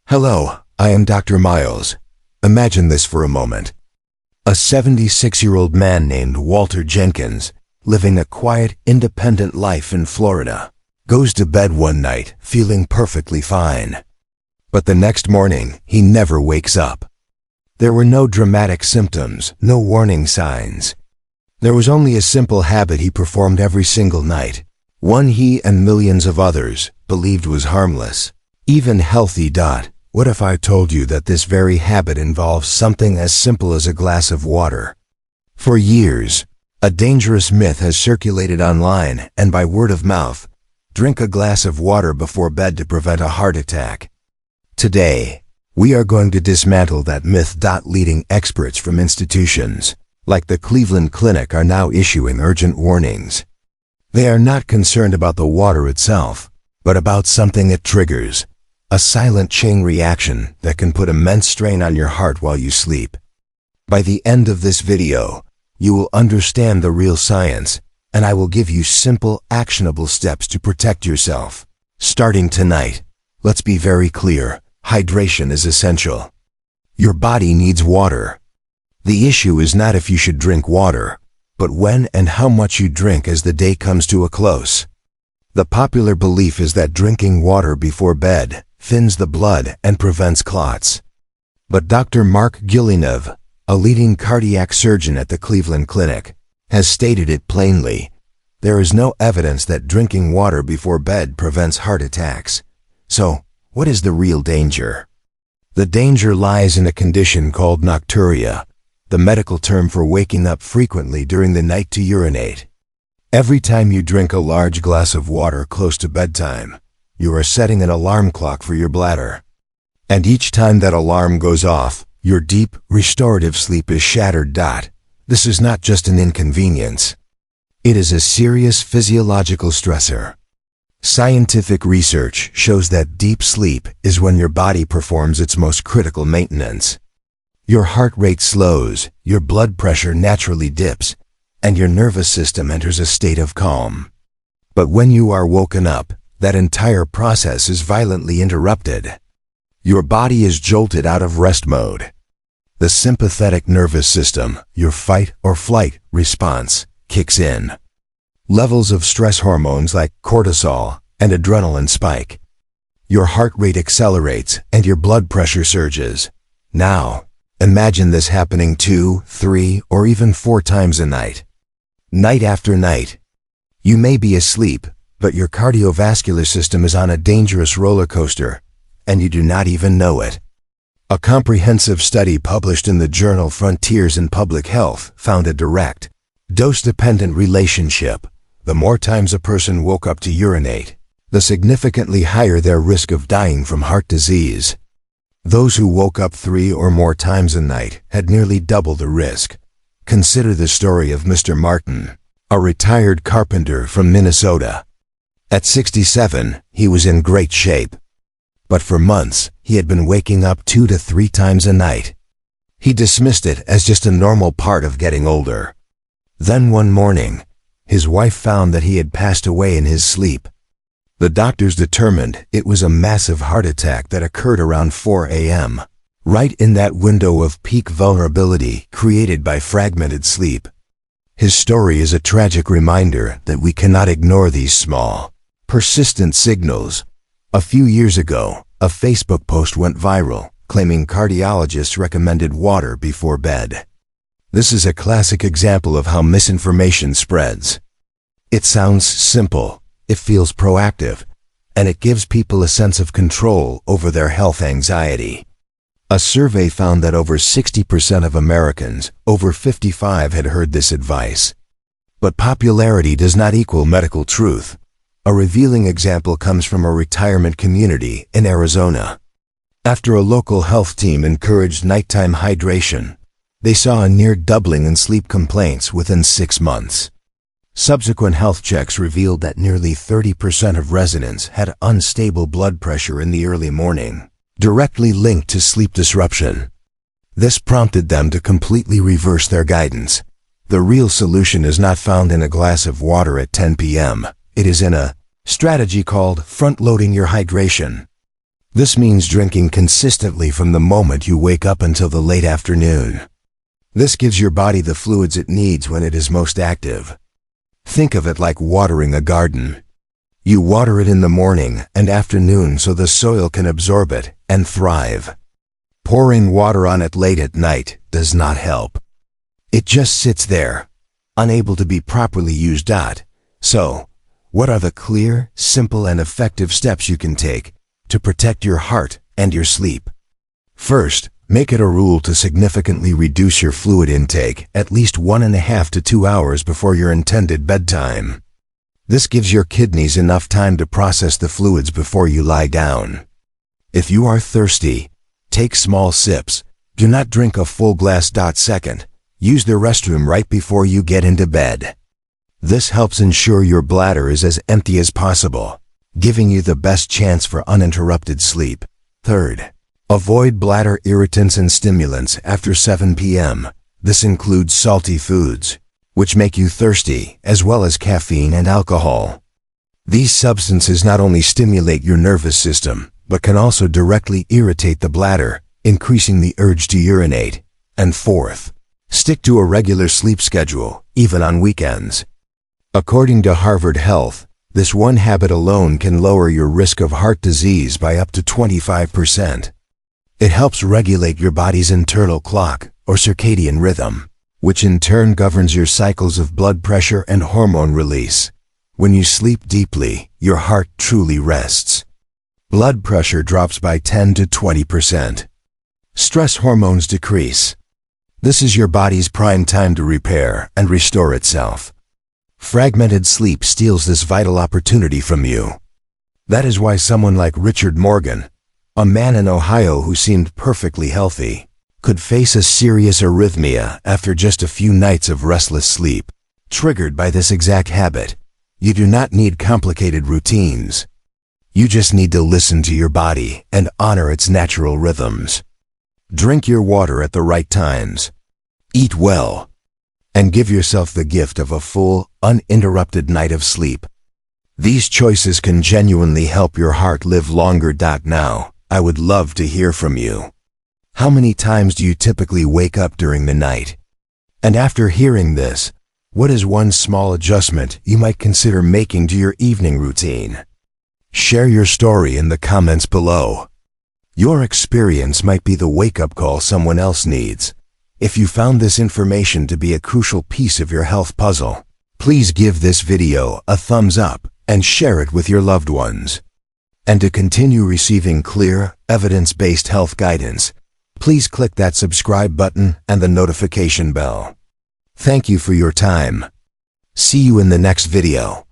Hello, I am Dr. Miles. Imagine this for a moment. A 76-year-old man named Walter Jenkins, living a quiet, independent life in Florida, goes to bed one night feeling perfectly fine. But the next morning, he never wakes up. There were no dramatic symptoms, no warning signs. There was only a simple habit he performed every single night, one he and millions of others believed was harmless, even healthy. What if I told you that this very habit involves something as simple as a glass of water? For years, a dangerous myth has circulated online and by word of mouth: drink a glass of water before bed to prevent a heart attack. Today, we are going to dismantle that myth. Leading experts from institutions like the Cleveland Clinic are now issuing urgent warnings. They are not concerned about the water itself, but about something it triggers, a silent chain reaction that can put immense strain on your heart while you sleep. By the end of this video, you will understand the real science, and I will give you simple, actionable steps to protect yourself. Starting tonight, let's be very clear: hydration is essential. Your body needs water. The issue is not if you should drink water, but when and how much you drink as the day comes to a close. The popular belief is that drinking water before bed thins the blood and prevents clots. But Dr. Mark Gillinov, a leading cardiac surgeon at the Cleveland Clinic, has stated it plainly: there is no evidence that drinking water before bed prevents heart attacks. So, what is the real danger? The danger lies in a condition called nocturia, the medical term for waking up frequently during the night to urinate. Every time you drink a large glass of water close to bedtime, you are setting an alarm clock for your bladder. And each time that alarm goes off, your deep, restorative sleep is shattered. This is not just an inconvenience. It is a serious physiological stressor. Scientific research shows that deep sleep is when your body performs its most critical maintenance. Your heart rate slows, your blood pressure naturally dips, and your nervous system enters a state of calm. But when you are woken up, that entire process is violently interrupted. Your body is jolted out of rest mode. The sympathetic nervous system, your fight or flight response, kicks in. Levels of stress hormones like cortisol and adrenaline spike. Your heart rate accelerates and your blood pressure surges. Now, imagine this happening 2, 3, or even 4 times a night. Night after night. You may be asleep, but your cardiovascular system is on a dangerous roller coaster, and you do not even know it. A comprehensive study published in the journal Frontiers in Public Health found a direct, dose-dependent relationship. The more times a person woke up to urinate, the significantly higher their risk of dying from heart disease. Those who woke up 3 or more times a night had nearly double the risk. Consider the story of Mr. Martin, a retired carpenter from Minnesota. At 67, he was in great shape. But for months, he had been waking up 2 to 3 times a night. He dismissed it as just a normal part of getting older. Then one morning, his wife found that he had passed away in his sleep. The doctors determined it was a massive heart attack that occurred around 4 a.m., right in that window of peak vulnerability created by fragmented sleep. His story is a tragic reminder that we cannot ignore these small, persistent signals. A few years ago, a Facebook post went viral, claiming cardiologists recommended water before bed. This is a classic example of how misinformation spreads. It sounds simple, it feels proactive, and it gives people a sense of control over their health anxiety. A survey found that over 60% of Americans over 55 had heard this advice. But popularity does not equal medical truth. A revealing example comes from a retirement community in Arizona. After a local health team encouraged nighttime hydration, they saw a near doubling in sleep complaints within 6 months. Subsequent health checks revealed that nearly 30% of residents had unstable blood pressure in the early morning, directly linked to sleep disruption. This prompted them to completely reverse their guidance. The real solution is not found in a glass of water at 10 p.m. It is in a strategy called front-loading your hydration. This means drinking consistently from the moment you wake up until the late afternoon. This gives your body the fluids it needs when it is most active. Think of it like watering a garden. You water it in the morning and afternoon so the soil can absorb it and thrive. Pouring water on it late at night does not help. It just sits there, unable to be properly used. So, what are the clear, simple, and effective steps you can take to protect your heart and your sleep? First, make it a rule to significantly reduce your fluid intake at least 1.5 to 2 hours before your intended bedtime. This gives your kidneys enough time to process the fluids before you lie down. If you are thirsty, take small sips. Do not drink a full glass. Second, use the restroom right before you get into bed. This helps ensure your bladder is as empty as possible, giving you the best chance for uninterrupted sleep. Third, avoid bladder irritants and stimulants after 7 p.m. This includes salty foods, which make you thirsty, as well as caffeine and alcohol. These substances not only stimulate your nervous system, but can also directly irritate the bladder, increasing the urge to urinate. And fourth, stick to a regular sleep schedule, even on weekends. According to Harvard Health, this one habit alone can lower your risk of heart disease by up to 25%. It helps regulate your body's internal clock, or circadian rhythm, which in turn governs your cycles of blood pressure and hormone release. When you sleep deeply, your heart truly rests. Blood pressure drops by 10 to 20%. Stress hormones decrease. This is your body's prime time to repair and restore itself. Fragmented sleep steals this vital opportunity from you. That is why someone like Richard Morgan, a man in Ohio who seemed perfectly healthy, could face a serious arrhythmia after just a few nights of restless sleep, triggered by this exact habit. You do not need complicated routines. You just need to listen to your body and honor its natural rhythms. Drink your water at the right times. Eat well. And give yourself the gift of a full, uninterrupted night of sleep. These choices can genuinely help your heart live longer. Now, I would love to hear from you. How many times do you typically wake up during the night? And after hearing this, what is one small adjustment you might consider making to your evening routine? Share your story in the comments below. Your experience might be the wake-up call someone else needs. If you found this information to be a crucial piece of your health puzzle, please give this video a thumbs up and share it with your loved ones. And to continue receiving clear, evidence-based health guidance, please click that subscribe button and the notification bell. Thank you for your time. See you in the next video.